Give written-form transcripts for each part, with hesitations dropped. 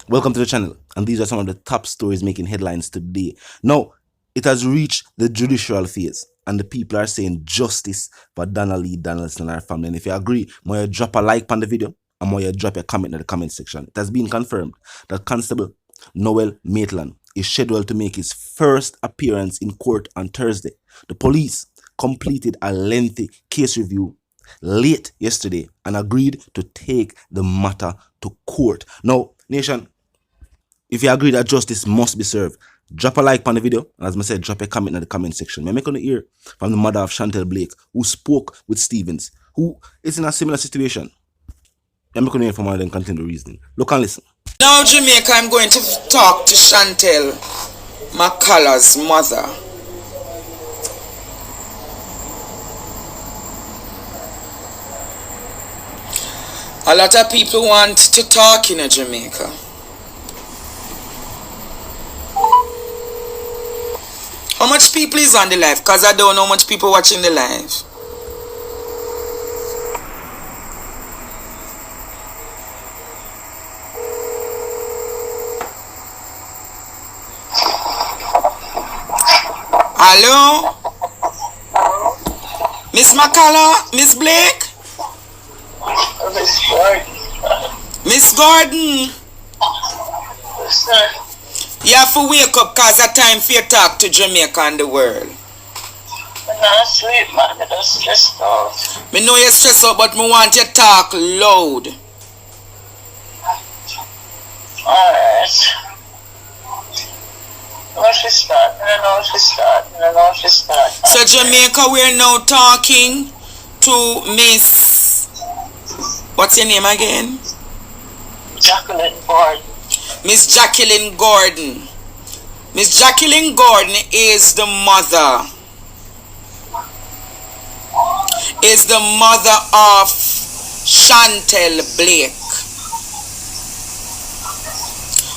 Welcome to the channel, and these are some of the top stories making headlines today. Now, it has reached the judicial phase, and the people are saying justice for Donna Lee Donaldson and her family. And if you agree, may you drop a like on the video, and may you drop a comment in the comment section. It has been confirmed that Constable Noel Maitland is scheduled to make his first appearance in court on Thursday. The police completed a lengthy case review late yesterday and agreed to take the matter to court. Now, nation, if you agree that justice must be served, drop a like on the video, and as I said, drop a comment in the comment section. I'm making to hear from the mother of Chantel Blake, who spoke with Stevens, who is in a similar situation. I'm making to hear from one of them continue reasoning. Look and listen. Now, Jamaica, I'm going to talk to Chantel McCullough's mother. A lot of people want to talk in Jamaica. How much people is on the live? Because I don't know how much people watching the live. Hello? Miss McCullough? Miss Blake? Miss Gordon. Miss Gordon? Sir. You have to wake up because it's time for you to talk to Jamaica and the world. I'm not asleep, man. I'm just stressed out. Me know you're stressed out, but me want you to talk loud. Alright. How she start? I don't know she start. So Jamaica, we're now talking to Miss... What's your name again? Jacqueline Gordon. Miss Jacqueline Gordon. Miss Jacqueline Gordon is the mother. Is the mother of Chantel Blake.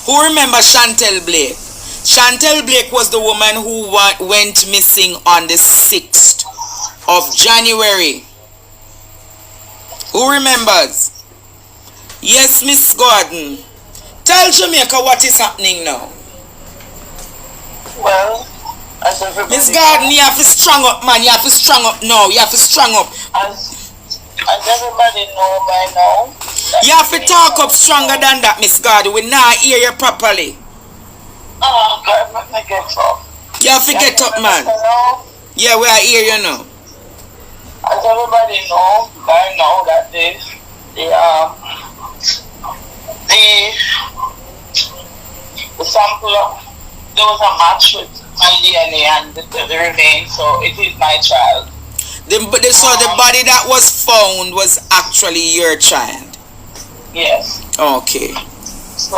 Who remember Chantel Blake? Chantel Blake was the woman who went missing on the 6th of January. Who remembers? Yes, Miss Gordon. Tell Jamaica what is happening now. Well, as everybody... Miss Gordon, you have to strong up, man. You have to strong up now. You have to strong up. As everybody know by now... You have to talk up stronger than that, Miss Gordon. We now hear you properly. Oh, God, let me get up. You have to get up, man. Yeah, we are here, you know. As everybody know by now that the sample, there was a match with my DNA and the remains, so it is my child. So the body that was found was actually your child? Yes. Okay. So,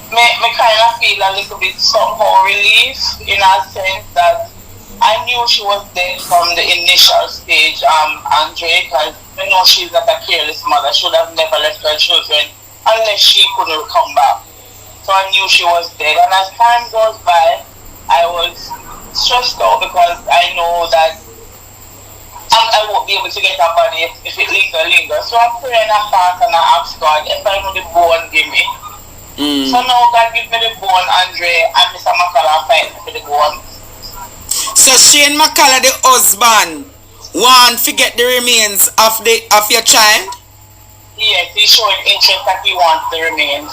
me kind of feel a little bit somehow relief in a sense that I knew she was dead from the initial stage, Andre, because I know she's not a careless mother. She would have never left her children unless she couldn't come back. So I knew she was dead. And as time goes by, I was stressed out because I know that I won't be able to get her body if it linger. So I'm praying and fast and I ask God, if I know the bone, give me. So now God give me the bone, Andre, and Mr. McCullough fight for the bone. So Shane McCullough, the husband, want to get the remains of your child? Yes, he's showing interest that he wants the remains.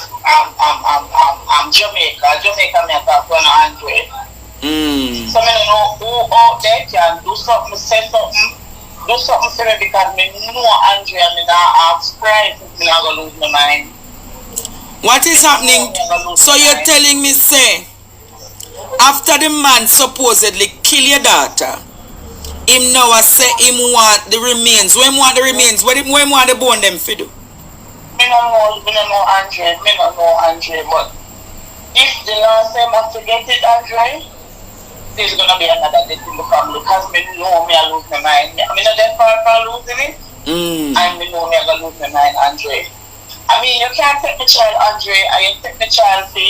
Jamaica may talk to Andre. So I don't know who out there can do something, say something, do something for me because I know Andre and I not ask price if I'm not going to lose my mind. What is happening? So you're telling me, say, after the man supposedly kill your daughter, him now say him want the remains. When want the remains? When want the bone them for do? Me don't know Andre, but if the law say must to get it, Andre, there's gonna be another death in the family because me know me I lose my mind. I mean not that far from losing it. And me know me I gonna lose my mind, Andre. I mean, you can't take the child, Andre, and you take the child for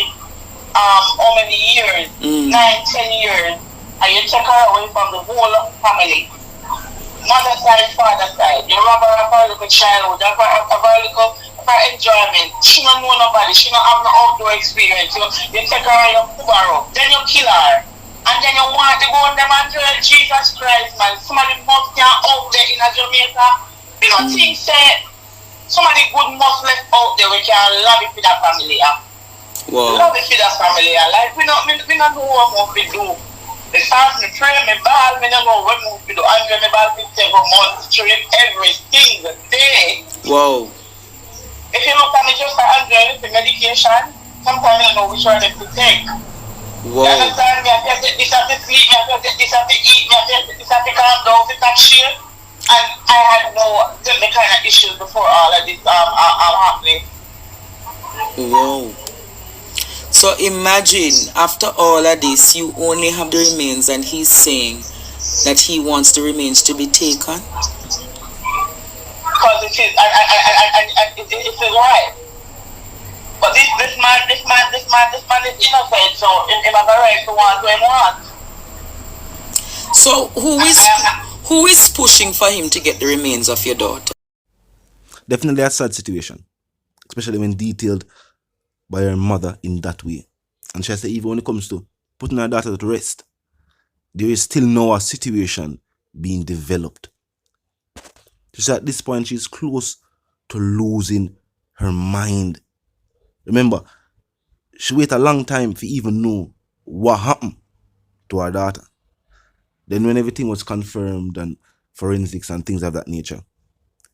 how many years? 9, 10 years, and you take her away from the whole family. mother side, father side. You rob her of her little childhood, of her little of her enjoyment. She don't know nobody. She don't have no outdoor experience. You take her and you put her up. Then you kill her. And then you want to go on them and tell Jesus Christ, man. Somebody must be out there in Jamaica. You know, things say somebody good must left out there we can love it for that family. Wow. Love it for that family. Like we don't know what we do. The start me pray, me ball, me don't know what we do. I'm going to ball for 7 months straight every single day. Wow. If you look at me just for Android, the medication, sometimes I don't know which one to take. Wow. You understand me? I have to take this at the sleep, I have to take this at the eat, I have to take this at the calm down, to touch shit. And I had no the kind of issues before all of this happening. Wow. So imagine after all of this, you only have the remains, and he's saying that he wants the remains to be taken. Because it is, it is right. But this man is innocent, so if I'm right to want to him want. So who is pushing for him to get the remains of your daughter? Definitely a sad situation, especially when detailed by her mother in that way. And she said even when it comes to putting her daughter to rest, there is still now a situation being developed. She said at this point she's close to losing her mind. Remember, she waited a long time to even know what happened to her daughter. Then when everything was confirmed and forensics and things of that nature,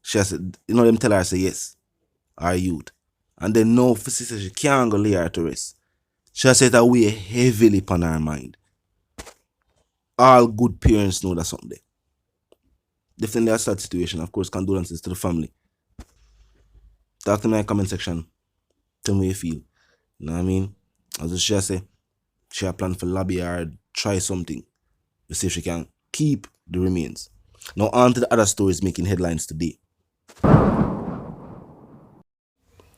she said, them tell her, say yes, our youth. And then no, for sister, she can't go lay her to rest. She said that weigh heavily upon her mind. All good parents know that something there. Definitely a sad situation. Of course, condolences to the family. Talk to me in the comment section. Tell me how you feel. You know what I mean? As she say, she a plan for lobby or try something to see if she can keep the remains. Now on to the other stories making headlines today.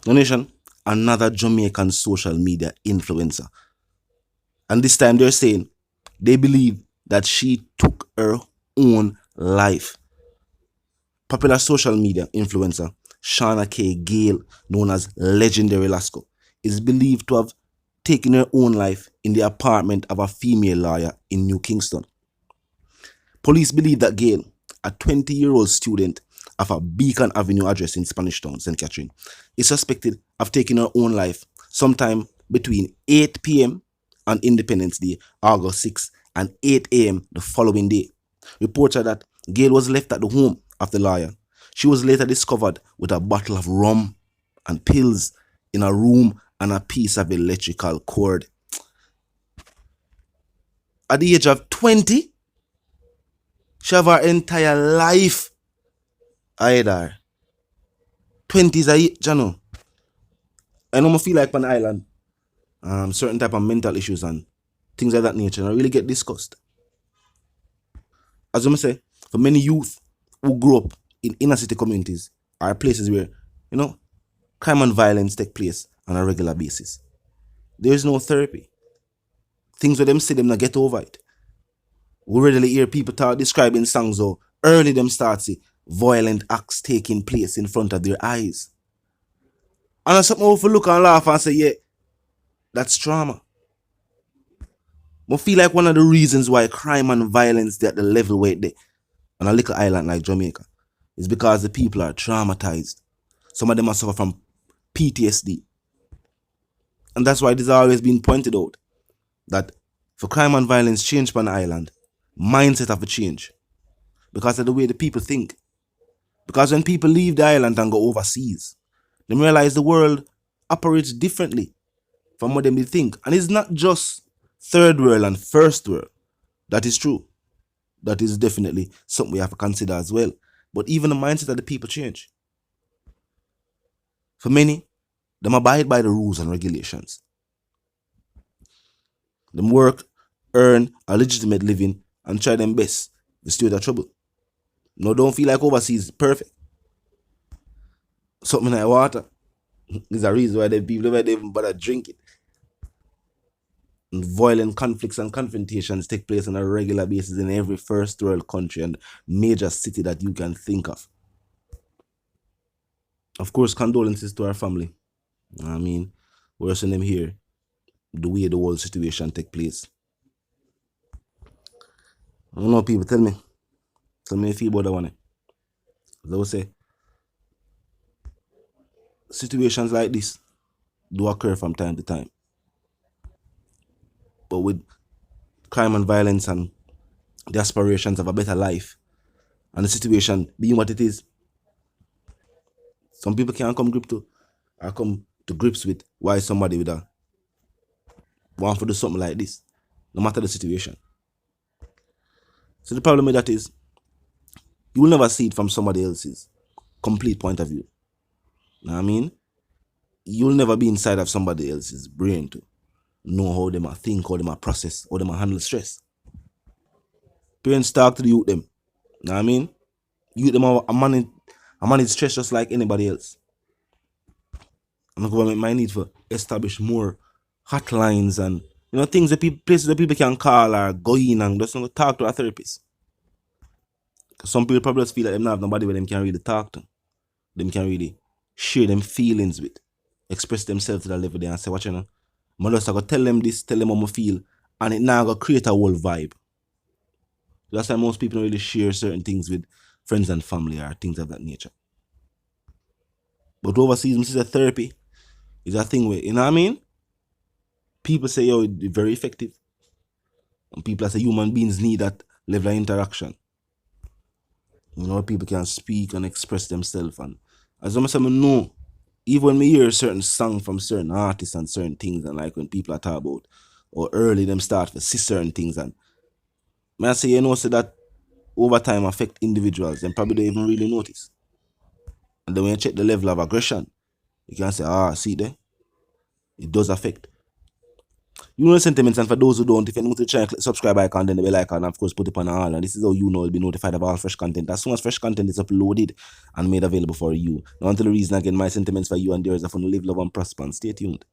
Nation, another Jamaican social media influencer. And this time they're saying they believe that she took her own life. Popular social media influencer Shauna K. Gale, known as Legendary Lasco, is believed to have taken her own life in the apartment of a female lawyer in New Kingston. Police believe that Gale, a 20-year-old student of a Beacon Avenue address in Spanish Town, St. Catherine, is suspected of taking her own life sometime between 8 p.m. on Independence Day, August 6, and 8 a.m. the following day. Reports are that Gale was left at the home of the lawyer. She was later discovered with a bottle of rum and pills in a room and a piece of electrical cord. At the age of 20, she have her entire life ahead of her. 20 is a age, you know. I know I feel like on the island, certain type of mental issues and things of that nature and really get discussed. As I say, for many youth who grow up in inner city communities are places where, crime and violence take place on a regular basis. There is no therapy. Things where them say them not get over it. We readily hear people describing songs or early them start see violent acts taking place in front of their eyes. And that's something we have look and laugh and say, yeah, that's trauma. I feel like one of the reasons why crime and violence is at the level where they on a little island like Jamaica is because the people are traumatized. Some of them are suffer from PTSD. And that's why it has always been pointed out that for crime and violence change on the island, mindset have to change. Because of the way the people think. Because when people leave the island and go overseas, they realize the world operates differently from what they think. And it's not just third world and first world. That is true. That is definitely something we have to consider as well. But even the mindset of the people change. For many, them abide by the rules and regulations. Them work, earn a legitimate living, and try them best to stay out of trouble. No, don't feel like overseas is perfect. Something like water is a reason why the people never even bother drink it. violent conflicts and confrontations take place on a regular basis in every first world country and major city that you can think of. Of course, condolences to our family. I mean, we're seeing them here, the way the whole situation take place. I don't know, people, tell me how you feel about that one. As I would say, situations like this do occur from time to time. But with crime and violence and the aspirations of a better life and the situation being what it is, some people can't come to grips with why somebody would want to do something like this, no matter the situation. So the problem with that is you will never see it from somebody else's complete point of view. You know what I mean? You'll never be inside of somebody else's brain to know how they might think, how they might process, how they might handle stress. Parents talk to the youth them. You know what I mean? Youth them are manage stress just like anybody else. And the government might need to establish more hotlines and things that places that people can call or go in and just talk to a therapist. Some people probably just feel like they don't have nobody where them can really talk to. Them can really share them feelings with, express themselves to that level there and say, what I'm just going to tell them this, tell them how I feel, and it now going to create a whole vibe. That's why most people don't really share certain things with friends and family or things of that nature. But overseas, this is a therapy. It's a thing where, you know what I mean? People say, yo, it's very effective. And people say human beings need that level of interaction. People can speak and express themselves. And as long as I know, even when we hear certain songs from certain artists and certain things, and like when people are talking about, or early them start to see certain things, and I say, so that over time affect individuals, and probably don't even really notice. And then when you check the level of aggression, you can say, see there, it does affect. The sentiments, and for those who don't, if you're new to the channel, click subscribe icon, then the bell icon, and of course put it on all, and this is how you'll be notified of all fresh content as soon as fresh content is uploaded and made available for you. Now until the reason again, my sentiments for you and yours are for to live, love and prosper, and stay tuned.